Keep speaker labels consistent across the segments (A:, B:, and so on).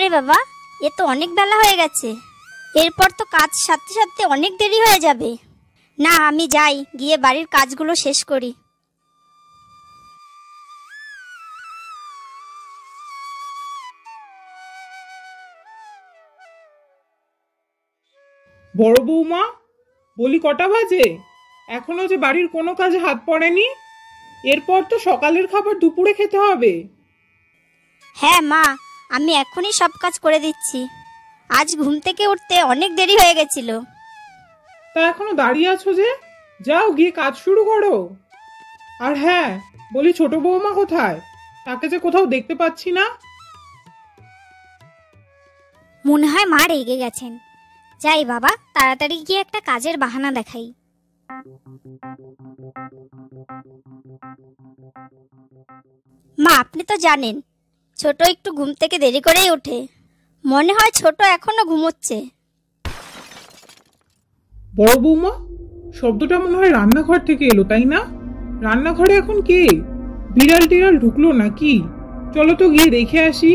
A: রে বাবা, এ তো অনেক বেলা হয়ে গেছে। এরপর তো কাজ সারতে সারতে অনেক দেরি হয়ে যাবে। না, আমি যাই, গিয়ে বাড়ির কাজগুলো শেষ করি।
B: বড় বৌমা, বলি কটা বাজে? এখনো যে বাড়ির কোনো কাজে হাত পড়েনি। এরপর তো সকালের খাবার দুপুরে খেতে হবে।
A: হ্যাঁ মা, আমি এখনই সব কাজ করে দিচ্ছি। আজ ঘুম থেকে উঠতে অনেক দেরি হয়ে গেছিল।
B: তা এখনো দাঁড়িয়ে আছো যে? যাও গিয়ে কাজ শুরু করো। আর হ্যাঁ, বলি ছোট বৌমা কোথায়? তাকে যে কোথাও দেখতে পাচ্ছি না।
A: মনে হয় মা রেগে গেছেন। যাই বাবা, তাড়াতাড়ি গিয়ে একটা কাজের বাহানা দেখাই। মা, আপনি তো জানেন ছোট একটু ঘুম থেকে দেরি করেই ওঠে। মনে হয় ছোট এখনো ঘুমোচ্ছে।
B: বড় বৌমা, শব্দটা মনে হয় রান্নাঘর থেকে এলো, তাই না? রান্নাঘরে এখন কে? বিড়াল টিড়াল ঢুকলো নাকি? চলো তো গিয়ে দেখে আসি।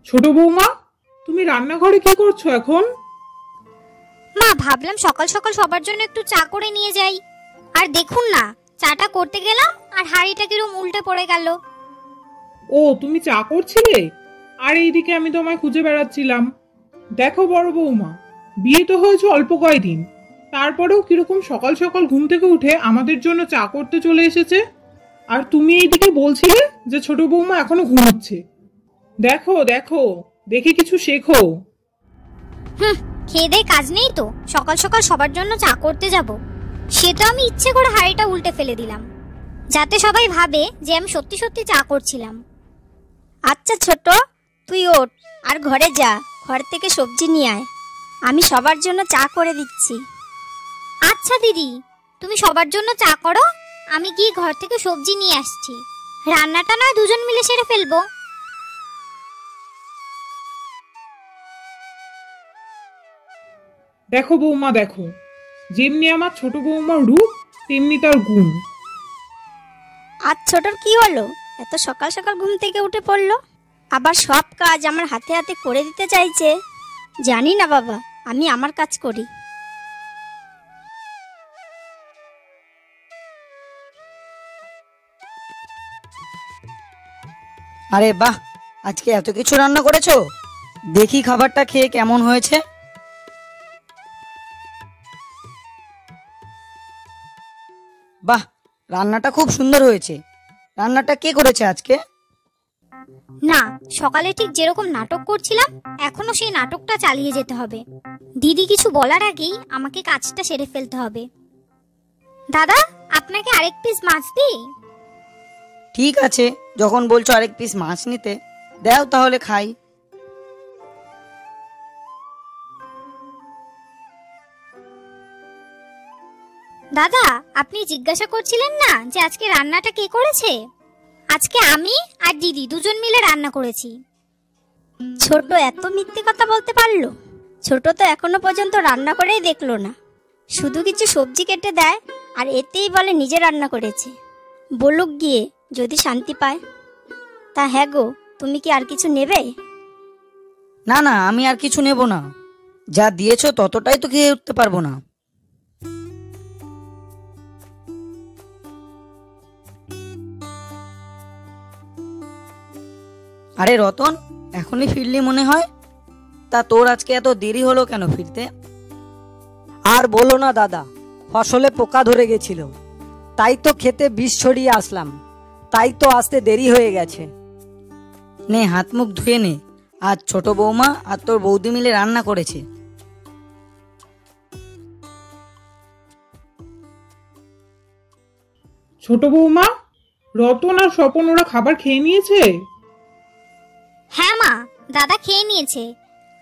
B: ছোট বৌমা, তুমি রান্নাঘরে কি করছো এখন?
A: মা, ভাবলাম সকাল সকাল সবার জন্য একটু চা করে নিয়ে যাই। আর দেখুন না, চাটা করতে গেলাম আর হাঁড়িটা কিরম উল্টে পড়ে গেল।
B: ও, তুমি চা করছিলে? আর এইদিকে আমি তোমায় খুঁজে বেড়াচ্ছিলাম। দেখো বড় বৌমা, বিয়ে তো হয়েছে অল্প কয়দিন, তারপরেও কিরকম সকাল সকাল ঘুম থেকে উঠে আমাদের জন্য চা করতে চলে এসেছে। আর তুমি এইদিকে বলছিলে যে ছোট বৌমা এখনো ঘুমোচ্ছে। দেখো দেখো, দেখে কিছু শেখো।
A: খেয়ে দেয়ে কাজ নেই তো সকাল সকাল সবার জন্য চা করতে যাব? সে তো আমি ইচ্ছে করে হাঁড়িটা উল্টে ফেলে দিলাম, যাতে সবাই ভাবে যে আমি সত্যি সত্যি চা করছিলাম। আচ্ছা ছোট, তুই ওঠ আর ঘরে যা, ঘর থেকে সবজি নিয়ে আয়। আমি সবার জন্য চা করে দিচ্ছি। আচ্ছা দিদি, তুমি সবার জন্য চা করো, আমি গিয়ে ঘর থেকে সবজি নিয়ে আসছি। রান্নাটা নয় দুজন মিলে সেরে ফেলবো।
B: দেখো বৌমা দেখো, যেমনি আমার ছোট বৌমার রূপ তেমনি তার গুণ।
A: আজ ছোটর কি হলো? এত সকাল সকাল ঘুম থেকে উঠে পড়লো, আবার সব কাজ আমার হাতে হাতে করে দিতে চাইছে। জানি না বাবা, আমি আমার কাজ করি।
C: আরে বাহ, আজকে এত কিছু রান্না করেছো। দেখি খাবারটা খেয়ে কেমন হয়েছে। বাহ, রান্নাটা খুব সুন্দর হয়েছে। রান্নাটা কে করেছে আজকে?
A: না, সকালে ঠিক যেরকম নাটক করছিলাম এখনো সেই নাটকটা চালিয়ে যেতে হবে। দিদি কিছু বলার আগেই আমাকে কাজটা সেরে ফেলতে হবে। দাদা, আপনাকে আরেক পিস মাছ দিই?
C: ঠিক আছে, যখন বলছো আরেক পিস মাছ নিতে, দাও তাহলে খাই।
A: দাদা, আপনি জিজ্ঞাসা করছিলেন না যে আজকে রান্নাটা কে করেছে? আজকে আমি আর দিদি দুজন মিলে রান্না করেছি। ছোট এত মিথ্যে কথা বলতে পারলো? ছোট তো এখনো পর্যন্ত রান্না করেই দেখলো না, শুধু কিছু সবজি কেটে দেয় আর এতেই বলে নিজে রান্না করেছে। বলুক গিয়ে, যদি শান্তি পায়। তা হ্যাঁ গো, তুমি কি আর কিছু নেবে?
C: না না, আমি আর কিছু নেব না। যা দিয়েছো ততটাই তো খেয়ে উঠতে পারবো না। আরে রতন, এখনই ফিরলি মনে হয়? তা তোর আজকে এত দেরি হলো কেন ফিরতে?
D: আর বলো না দাদা, ফসলে পোকা ধরে গেছিল, তাই তো খেতে বিষ ছড়িয়ে আসলাম, তাই তো আসতে দেরি হয়ে গেছে।
C: নে হাত মুখ ধুয়ে নে, আজ ছোট বৌমা আর তোর বৌদি মিলে রান্না করেছে।
B: ছোট বৌমা, রতন আর স্বপন ওরা খাবার খেয়ে নিয়েছে?
A: হ্যাঁ মা, দাদা খেয়ে নিয়েছে।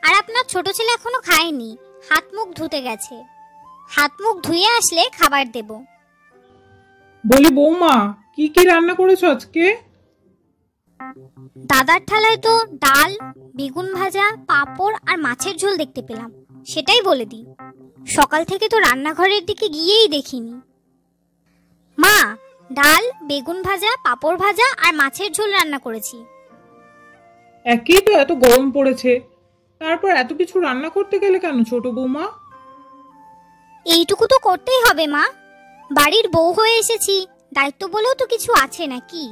A: আর আপনার ছোট ছেলে এখনো খায়নি, হাত মুখ ধুতে গেছে। হাত মুখ ধুয়ে আসলে খাবার দেব।
B: বলি বৌমা, কি কি রান্না করেছো আজকে?
A: দাদার থালায় তো ডাল, বেগুন ভাজা, পাঁপড় আর মাছের ঝোল দেখতে পেলাম, সেটাই বলে দিই। সকাল থেকে তো রান্নাঘরের দিকে গিয়েই দেখিনি। মা, ডাল, বেগুন ভাজা, পাঁপড় ভাজা আর মাছের ঝোল রান্না করেছি।
B: একই তো এত গরম পড়েছে, তারপর এত কিছু রান্না করতে গেলে কেন ছোট বৌমা?
A: এইটুকু তো করতেই হবে মা, বাড়ির বউ হয়ে এসেছি, দায়িত্ব বলেও তো কিছু আছে নাকি?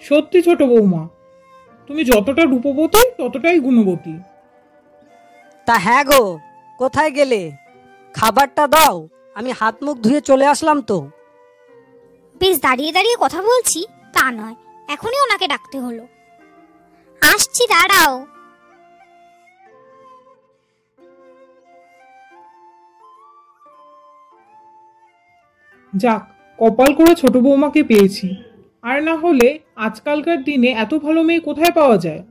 B: সত্যি ছোট বৌমা, তুমি যতটা রূপবতী ততটাই গুণবতী।
D: তা হ্যাঁ গো, কোথায় গেলে? খাবারটা দাও, আমি হাত মুখ ধুয়ে চলে আসলাম তো।
A: বেশ দাঁড়িয়ে দাঁড়িয়ে কথা বলছি তা নয়, এখনই ওনাকে ডাকতে হলো। আসছি, দাঁড়াও।
B: যাক, কপাল করে ছোট বৌমাকে পেয়েছি, আর না হলে আজকালকার দিনে এত ভালো মেয়ে কোথায় পাওয়া যায়?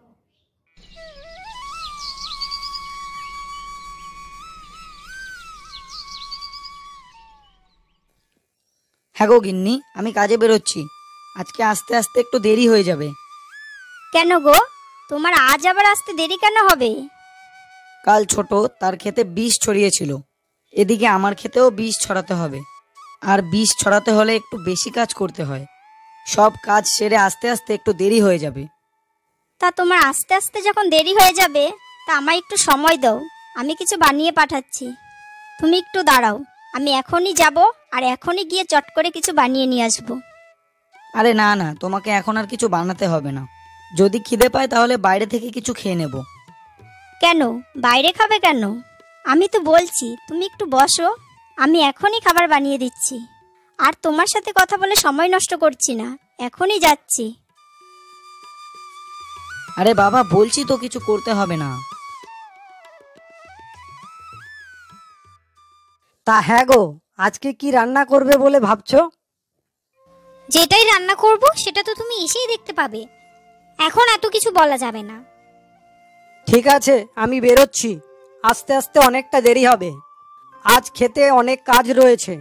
C: হ্যাঁ গো গিন্নি, আমি কাজে বেরোচ্ছি, আজকে আসতে আসতে একটু দেরি হয়ে যাবে।
A: কেন গো, তোমার আজ আবার আসতে দেরি কেন হবে?
C: কাল ছোট তার ক্ষেতে বিষ ছড়িয়েছিল, এদিকে আমার ক্ষেতেও বিষ ছড়াতে হবে, আর বিষ ছড়াতে হলে একটু বেশি কাজ করতে হয়। সব কাজ সেরে আস্তে আস্তে একটু দেরি হয়ে যাবে।
A: তা তোমার আস্তে আস্তে যখন দেরি হয়ে যাবে, তা আমায় একটু সময় দাও, আমি কিছু বানিয়ে পাঠাচ্ছি। তুমি একটু দাঁড়াও, আমি এখনই যাব আর এখনই গিয়ে চট করে কিছু বানিয়ে নিয়ে আসবো।
C: আরে না না, তোমাকে এখন আর কিছু বানাতে হবে না, যদি খিদে পায় তাহলে বাইরে থেকে কিছু খেয়ে নেব।
A: কেন, বাইরে খাবে কেন? আমি তো বলছি তুমি একটু বসো, আমি এখনই খাবার বানিয়ে দিচ্ছি। আর তোমার সাথে কথা বলে সময় নষ্ট করছি না, এখনই যাচ্ছি।
C: আরে বাবা, বলছি তো কিছু করতে হবে না।
D: তা হ্যাঁ গো, আজকে কি রান্না করবে বলে ভাবছো?
A: যেটাই রান্না করব সেটা তো তুমি এসেই দেখতে পাবে, এখন এত কিছু বলা যাবে না।
D: ঠিক আছে, আমি বেরোচ্ছি, আস্তে আস্তে অনেকটা দেরি হবে, আজ খেতে অনেক কাজ রয়েছে।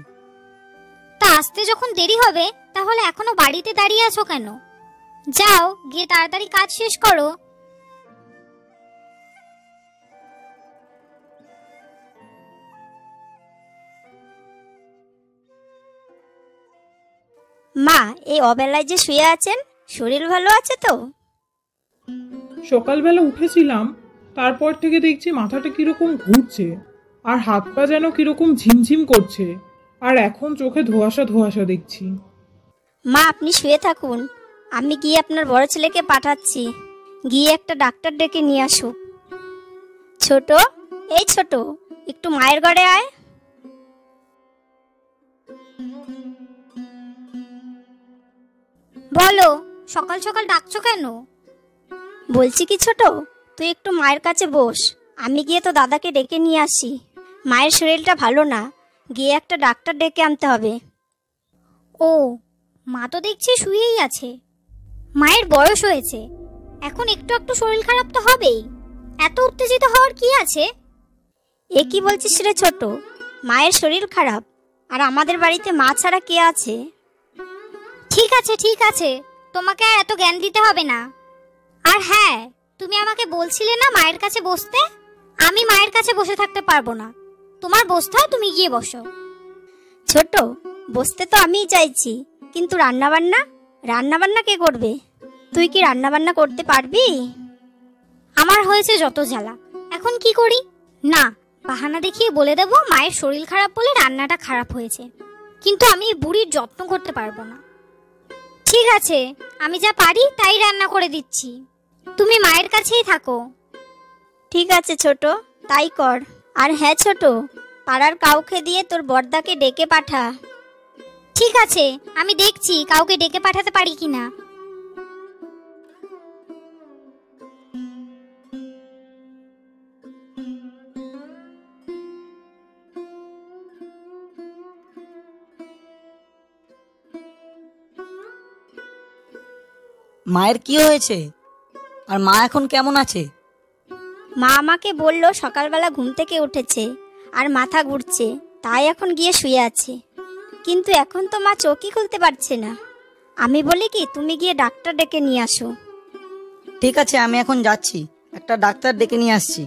A: তা আসতে যখন দেরি হবে তাহলে এখনো বাড়িতে দাঁড়িয়ে আছো কেন? যাও, গিয়ে তাড়াতাড়ি কাজ শেষ করো। মা, এই অবেলায় যে শুয়ে আছেন, শরীর ভালো আছে তো?
B: সকালবেলা উঠেছিলাম, তারপর থেকে দেখছি মাথাটা কিরকম ঘুরছে, আর হাত পা যেন কিরকম ঝিমঝিম করছে, আর এখন চোখে ধোঁয়াশা ধোঁয়াশা দেখছি।
A: মা, আপনি শুয়ে থাকুন, আমি গিয়ে আপনার বড় ছেলেকে পাঠাচ্ছি, গিয়ে একটা ডাক্তার ডেকে নিয়ে আসুক। ছোট, এই ছোট, একটু মায়ের ঘরে আয়। বলো, সকাল সকাল ডাকছো কেন? বলছি কি ছোট, তুই একটু মায়ের কাছে বস, আমি গিয়ে তো দাদাকে ডেকে নিয়ে আসি। মায়ের শরীরটা ভালো না, গিয়ে একটা ডাক্তার ডেকে আনতে হবে। ও, মা তো দেখছি শুয়েই আছে। মায়ের বয়স হয়েছে, এখন একটু একটু শরীর খারাপ তো হবেই, এত উত্তেজিত হওয়ার কি আছে? এ কি বলছিস রে ছোট, মায়ের শরীর খারাপ, আর আমাদের বাড়িতে মা ছাড়া কে আছে? ঠিক আছে ঠিক আছে, তোমাকে আর এত জ্ঞান দিতে হবে না। আর হ্যাঁ, তুমি আমাকে বলছিলে না মায়ের কাছে বসতে, আমি মায়ের কাছে বসে থাকতে পারবো না, তোমার বসতে হয় তুমি গিয়ে বসো। ছোট, বসতে তো আমিই চাইছি, কিন্তু রান্নাবান্না রান্নাবান্না কে করবে? তুই কি রান্নাবান্না করতে পারবি? আমার হয়েছে যত জ্বালা, এখন কি করি? না, বাহানা দেখিয়ে বলে দেব মায়ের শরীর খারাপ বলে রান্নাটা খারাপ হয়েছে, কিন্তু আমি এই বুড়ির যত্ন করতে পারবো না। ঠিক আছে, আমি যা পারি তাই রান্না করে দিচ্ছি, তুমি মায়ের কাছেই থাকো। ঠিক আছে ছোট, তাই কর। আর হ্যাঁ ছোট, পাড়ার কাউকে দিয়ে তোর বড়দাকে ডেকে পাঠা। ঠিক আছে, আমি দেখছি কাউকে ডেকে পাঠাতে পারি কিনা।
C: মায়ের কি হয়েছে, আর মা এখন কেমন আছে?
A: মা আমাকে বললো সকালবেলা ঘুম থেকে উঠেছে আর মাথা ঘুরছে, তাই এখন গিয়ে শুয়ে আছে, কিন্তু এখন তো মা চোখই খুলতে পারছে না। আমি বলি কি, তুমি গিয়ে ডাক্তার ডেকে নিয়ে আসো।
C: ঠিক আছে, আমি এখন যাচ্ছি, একটা ডাক্তার ডেকে নিয়ে আসছি।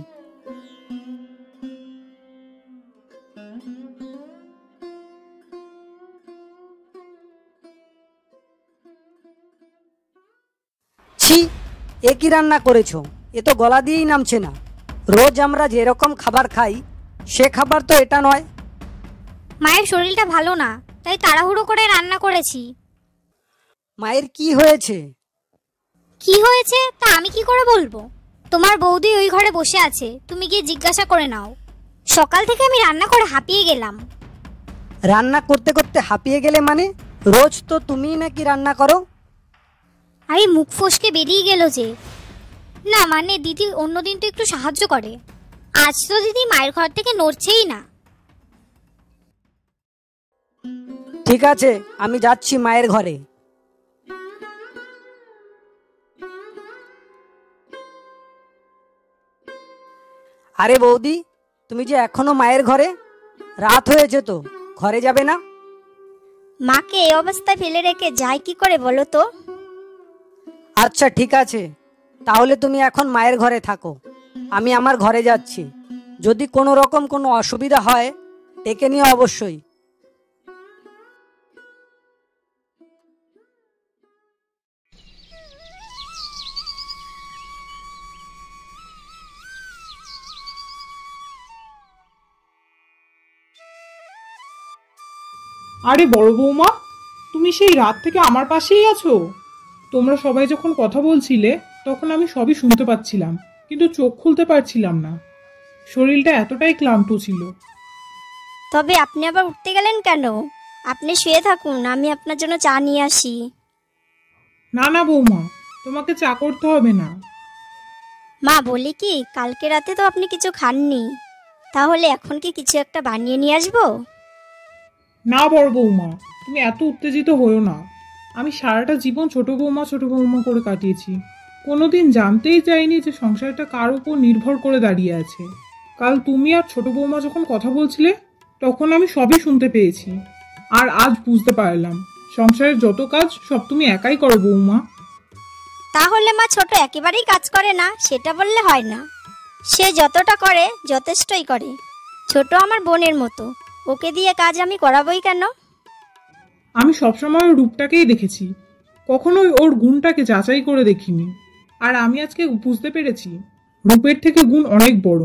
D: এ কি রান্না করেছো? এ তো গলা দিয়েই নামছে না। রোজ আমরা যেরকম খাবার খাই সে খাবার তো এটা নয়।
A: মায়ের শরীরটা ভালো না, তাই তাড়াহুড়ো করে রান্না করেছি।
D: মায়ের কি হয়েছে?
A: কি হয়েছে তা আমি কি করে বলবো? তোমার বৌদি ওই ঘরে বসে আছে, তুমি গিয়ে জিজ্ঞাসা করে নাও। সকাল থেকে আমি রান্না করে হাঁপিয়ে গেলাম।
D: রান্না করতে করতে হাঁপিয়ে গেলে মানে? রোজ তো তুমিই নাকি রান্না করো।
A: আরে মুখ ফসকে বেরিয়ে গেল যে। না মানে দিদি অন্যদিন তো একটু সাহায্য করে, আজ তো দিদি মায়ের ঘর থেকে নড়ছেই না।
D: ঠিক আছে, আমি যাচ্ছি মায়ের ঘরে। আরে বৌদি, তুমি যে এখনো মায়ের ঘরে? রাত হয়েছে তো, ঘরে যাবে না?
A: মাকে এই অবস্থায় ফেলে রেখে যায় কি করে বলো তো?
D: আচ্ছা ঠিক আছে, তাহলে তুমি এখন মায়ের ঘরে থাকো, আমি আমার ঘরে যাচ্ছি। যদি কোনো রকম কোনো অসুবিধা হয় ডেকে নিও অবশ্যই।
B: আরে বড় বৌমা, তুমি সেই রাত থেকে আমার পাশেই আছো। তোমরা সবাই যখন কথা বলছিলে তখন আমি সবই শুনতে পাচ্ছিলাম, কিন্তু চোখ খুলতে পারছিলাম না। শরীরটা এতটাই ক্লান্ত ছিল।
A: তবে আপনি আবার উঠতে গেলেন কেন? আপনি শুয়ে থাকুন, আমি আপনার জন্য চা নিয়ে আসি।
B: না না বৌমা, তোমাকে চা করতে হবে না।
A: মা বলি কি, কালকে রাতে তো আপনি কিছু খাননি, তাহলে এখন কি কিছু একটা বানিয়ে নিয়ে আসবো?
B: না বড় বৌমা, তুমি এত উত্তেজিত হয়েও না। আমি সারাটা জীবন ছোট বৌমা করে কাটিয়েছি। কোনোদিন জানতেই চাইনি যে সংসারটা কার উপর নির্ভর করে দাঁড়িয়ে আছে। কাল তুমি আর ছোট বৌমা যখন কথা বলছিলে তখন আমি সবই শুনতে পেয়েছি। আর আজ বুঝতে পারলাম সংসারের যত কাজ সব তুমি একাই করো বৌমা।
A: তাহলে মা ছোট একেবারেই কাজ করে না সেটা বললে হয় না। সে যতটা করে যথেষ্টই করে। ছোট আমার বোনের মতো, ওকে দিয়ে কাজ আমি করাবোই কেন?
B: আমি সবসময় ওর রূপটাকেই দেখেছি, কখনোই ওর গুণটাকে যাচাই করে দেখিনি। আর আমি আজকে বুঝতে পেরেছি রূপের থেকে গুণ অনেক বড়।